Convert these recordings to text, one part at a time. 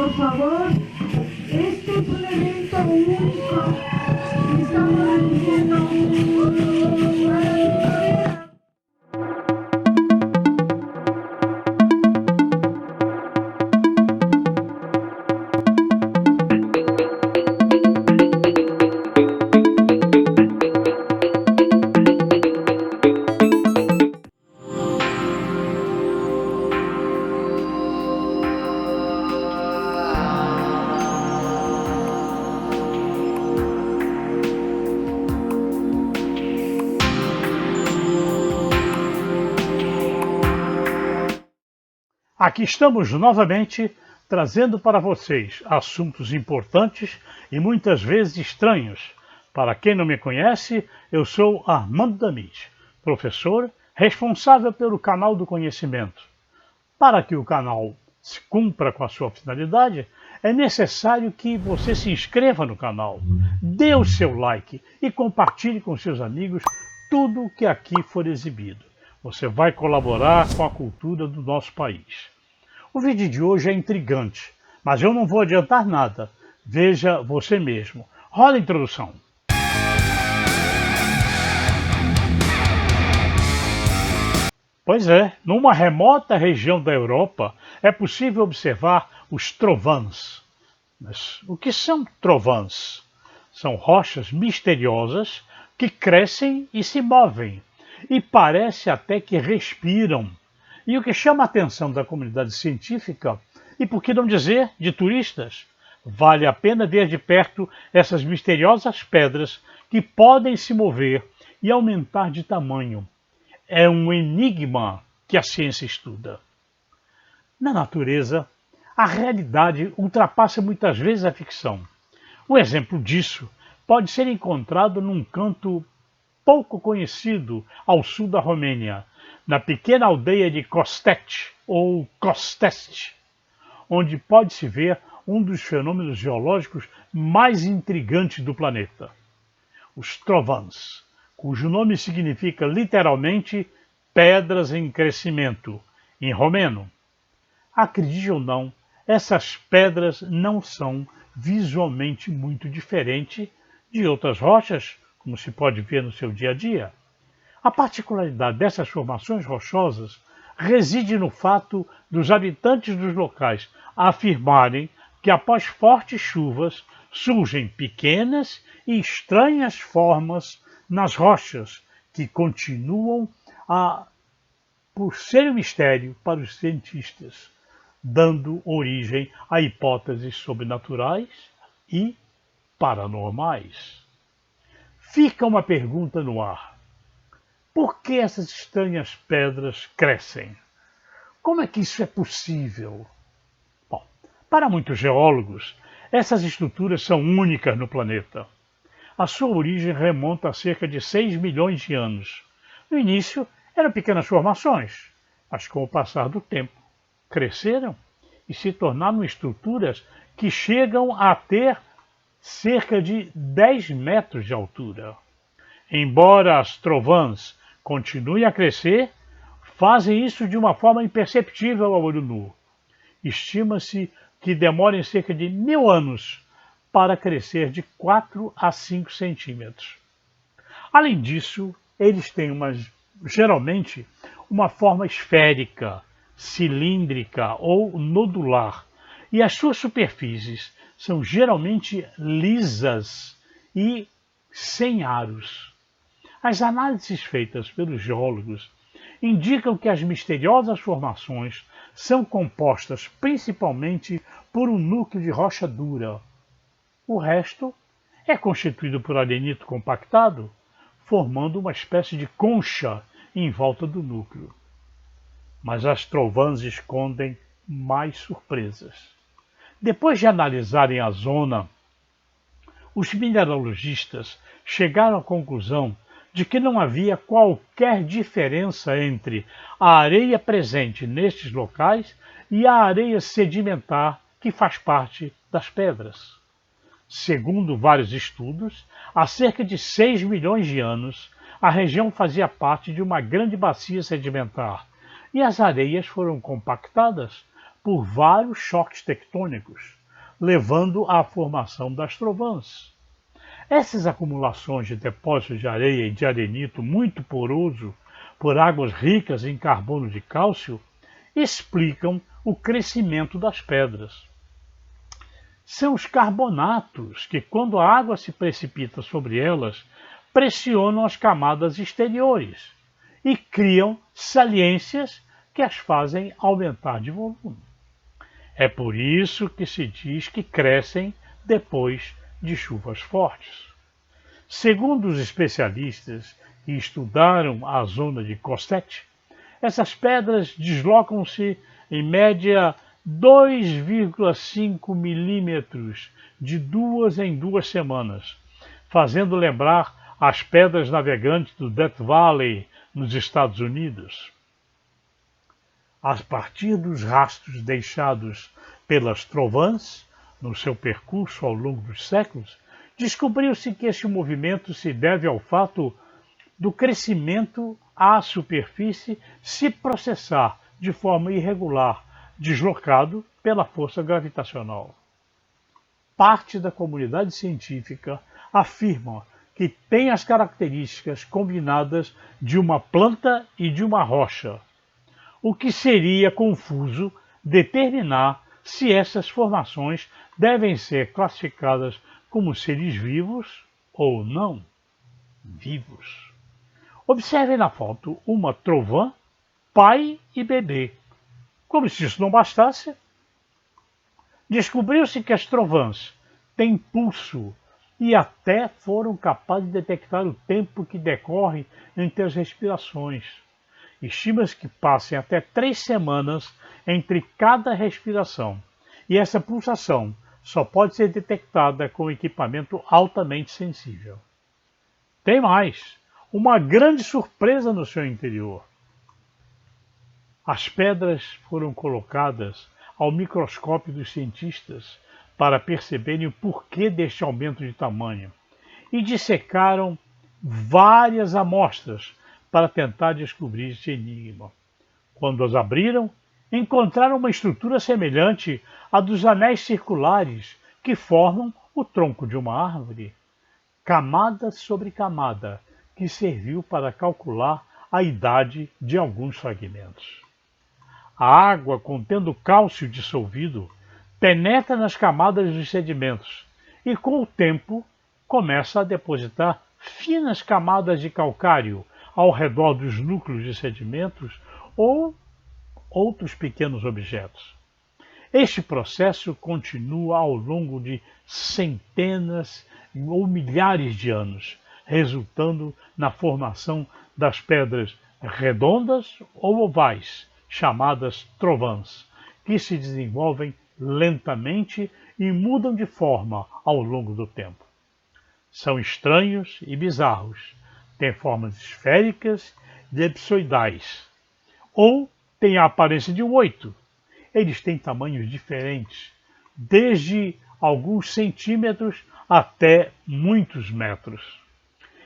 por favor, este es un evento único. Estamos recibiendo Aqui estamos novamente trazendo para vocês assuntos importantes e muitas vezes estranhos. Para quem não me conhece, eu sou Armando Damit, professor responsável pelo canal do conhecimento. Para que o canal se cumpra com a sua finalidade, é necessário que você se inscreva no canal, dê o seu like e compartilhe com seus amigos tudo o que aqui for exibido. Você vai colaborar com a cultura do nosso país. O vídeo de hoje é intrigante, mas eu não vou adiantar nada. Veja você mesmo. Rola a introdução. Pois é, numa remota região da Europa é possível observar os trovões. Mas o que são trovões? São rochas misteriosas que crescem e se movem, e parece até que respiram. E o que chama a atenção da comunidade científica, e por que não dizer de turistas, vale a pena ver de perto essas misteriosas pedras que podem se mover e aumentar de tamanho. É um enigma que a ciência estuda. Na natureza, a realidade ultrapassa muitas vezes a ficção. Um exemplo disso pode ser encontrado num canto pouco conhecido ao sul da Romênia, na pequena aldeia de Kostec, ou Kostest, onde pode-se ver um dos fenômenos geológicos mais intrigantes do planeta. Os trovões, cujo nome significa literalmente pedras em crescimento, em romeno. Acredite ou não, essas pedras não são visualmente muito diferentes de outras rochas, como se pode ver no seu dia a dia. A particularidade dessas formações rochosas reside no fato dos habitantes dos locais afirmarem que após fortes chuvas surgem pequenas e estranhas formas nas rochas que continuam por ser um mistério para os cientistas, dando origem a hipóteses sobrenaturais e paranormais. Fica uma pergunta no ar. Por que essas estranhas pedras crescem? Como é que isso é possível? Bom, para muitos geólogos, essas estruturas são únicas no planeta. A sua origem remonta a cerca de 6 milhões de anos. No início, eram pequenas formações, mas com o passar do tempo, cresceram e se tornaram estruturas que chegam a ter cerca de 10 metros de altura. Embora as trovões continuem a crescer, fazem isso de uma forma imperceptível ao olho nu. Estima-se que demorem cerca de 1000 anos para crescer de 4 a 5 centímetros. Além disso, eles têm geralmente uma forma esférica, cilíndrica ou nodular, e as suas superfícies são geralmente lisas e sem aros. As análises feitas pelos geólogos indicam que as misteriosas formações são compostas principalmente por um núcleo de rocha dura. O resto é constituído por arenito compactado, formando uma espécie de concha em volta do núcleo. Mas as trovões escondem mais surpresas. Depois de analisarem a zona, os mineralogistas chegaram à conclusão de que não havia qualquer diferença entre a areia presente nestes locais e a areia sedimentar que faz parte das pedras. Segundo vários estudos, há cerca de 6 milhões de anos, a região fazia parte de uma grande bacia sedimentar e as areias foram compactadas por vários choques tectônicos. levando à formação das trovãs. Essas acumulações de depósitos de areia e de arenito muito poroso por águas ricas em carbono de cálcio explicam o crescimento das pedras. São os carbonatos que, quando a água se precipita sobre elas, pressionam as camadas exteriores e criam saliências que as fazem aumentar de volume. É por isso que se diz que crescem depois de chuvas fortes. Segundo os especialistas que estudaram a zona de Costette, essas pedras deslocam-se em média 2,5 milímetros de 2 em 2 semanas, fazendo lembrar as pedras navegantes do Death Valley nos Estados Unidos. A partir dos rastros deixados pelas trovãs no seu percurso ao longo dos séculos, descobriu-se que este movimento se deve ao fato do crescimento à superfície se processar de forma irregular, deslocado pela força gravitacional. Parte da comunidade científica afirma que tem as características combinadas de uma planta e de uma rocha, o que seria confuso determinar se essas formações devem ser classificadas como seres vivos ou não vivos. Observe na foto uma trovã, pai e bebê. Como se isso não bastasse, descobriu-se que as trovãs têm pulso e até foram capazes de detectar o tempo que decorre entre as respirações. Estima-se que passem até 3 semanas entre cada respiração, e essa pulsação só pode ser detectada com equipamento altamente sensível. Tem mais, uma grande surpresa no seu interior. As pedras foram colocadas ao microscópio dos cientistas para perceberem o porquê deste aumento de tamanho e dissecaram várias amostras para tentar descobrir este enigma. Quando as abriram, encontraram uma estrutura semelhante à dos anéis circulares que formam o tronco de uma árvore, camada sobre camada, que serviu para calcular a idade de alguns fragmentos. A água, contendo cálcio dissolvido, penetra nas camadas dos sedimentos e, com o tempo, começa a depositar finas camadas de calcário ao redor dos núcleos de sedimentos ou outros pequenos objetos. Este processo continua ao longo de centenas ou milhares de anos, resultando na formação das pedras redondas ou ovais, chamadas trovãs, que se desenvolvem lentamente e mudam de forma ao longo do tempo. São estranhos e bizarros, têm formas esféricas e elipsoidais, ou têm a aparência de um 8. Eles têm tamanhos diferentes, desde alguns centímetros até muitos metros.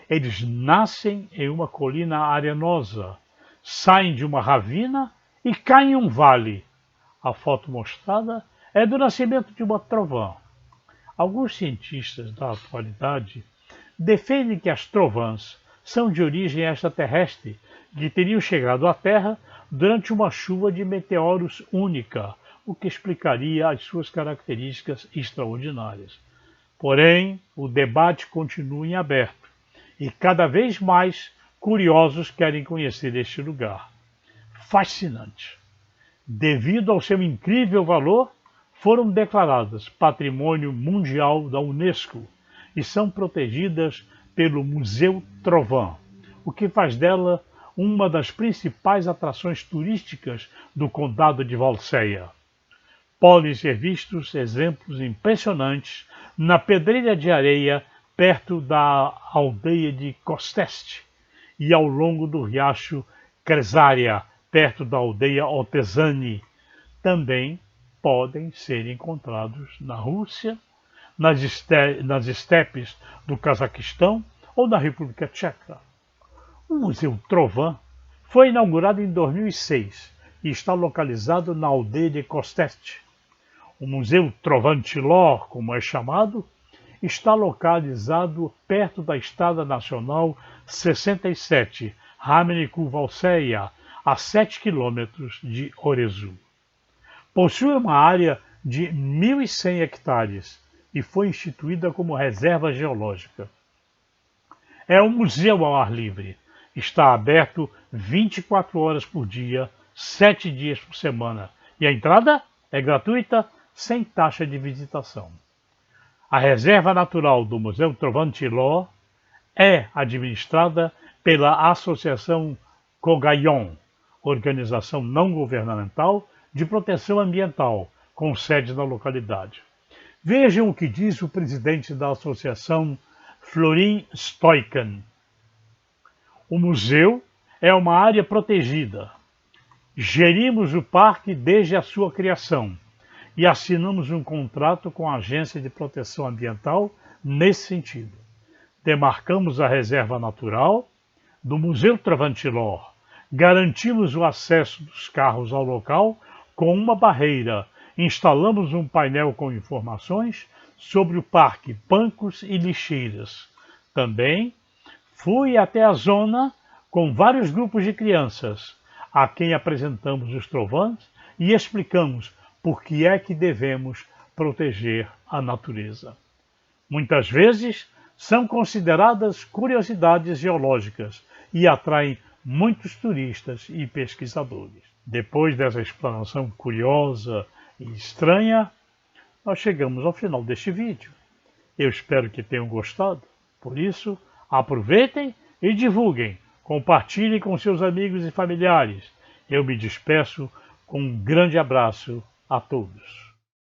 Eles nascem em uma colina arenosa, saem de uma ravina e caem em um vale. A foto mostrada é do nascimento de uma trovã. Alguns cientistas da atualidade defendem que as trovãs são de origem extraterrestre, que teriam chegado à Terra durante uma chuva de meteoros única, o que explicaria as suas características extraordinárias. Porém, o debate continua em aberto e cada vez mais curiosos querem conhecer este lugar. Fascinante. Devido ao seu incrível valor, foram declaradas Patrimônio Mundial da Unesco e são protegidas pelo Museu Trovã, o que faz dela uma das principais atrações turísticas do Condado de Valseia. Podem ser vistos exemplos impressionantes na pedreira de areia perto da aldeia de Costeste e ao longo do riacho Cresária, perto da aldeia Otezani. Também podem ser encontrados na Rússia, nas estepes do Cazaquistão ou na República Tcheca. O Museu Trovã foi inaugurado em 2006 e está localizado na aldeia de Kostest. O Museu Trovante-Lor, como é chamado, está localizado perto da Estrada Nacional 67, Ramenico-Valseia, a 7 quilômetros de Orezu. Possui uma área de 1.100 hectares e foi instituída como reserva geológica. É um museu ao ar livre. Está aberto 24 horas por dia, 7 dias por semana. E a entrada é gratuita, sem taxa de visitação. A Reserva Natural do Museu Trovante-Lor é administrada pela Associação Cogaion, organização não governamental de proteção ambiental, com sede na localidade. Vejam o que diz o presidente da associação, Florin Stoican. O museu é uma área protegida. Gerimos o parque desde a sua criação e assinamos um contrato com a Agência de Proteção Ambiental nesse sentido. Demarcamos a reserva natural do Museu Trovante-Lor, garantimos o acesso dos carros ao local com uma barreira, instalamos um painel com informações sobre o parque, bancos e lixeiras. Também fui até a zona com vários grupos de crianças, a quem apresentamos os trovãs e explicamos por que é que devemos proteger a natureza. Muitas vezes são consideradas curiosidades geológicas e atraem muitos turistas e pesquisadores. Depois dessa explanação curiosa e estranha, nós chegamos ao final deste vídeo. Eu espero que tenham gostado. Por isso, aproveitem e divulguem. Compartilhem com seus amigos e familiares. Eu me despeço com um grande abraço a todos.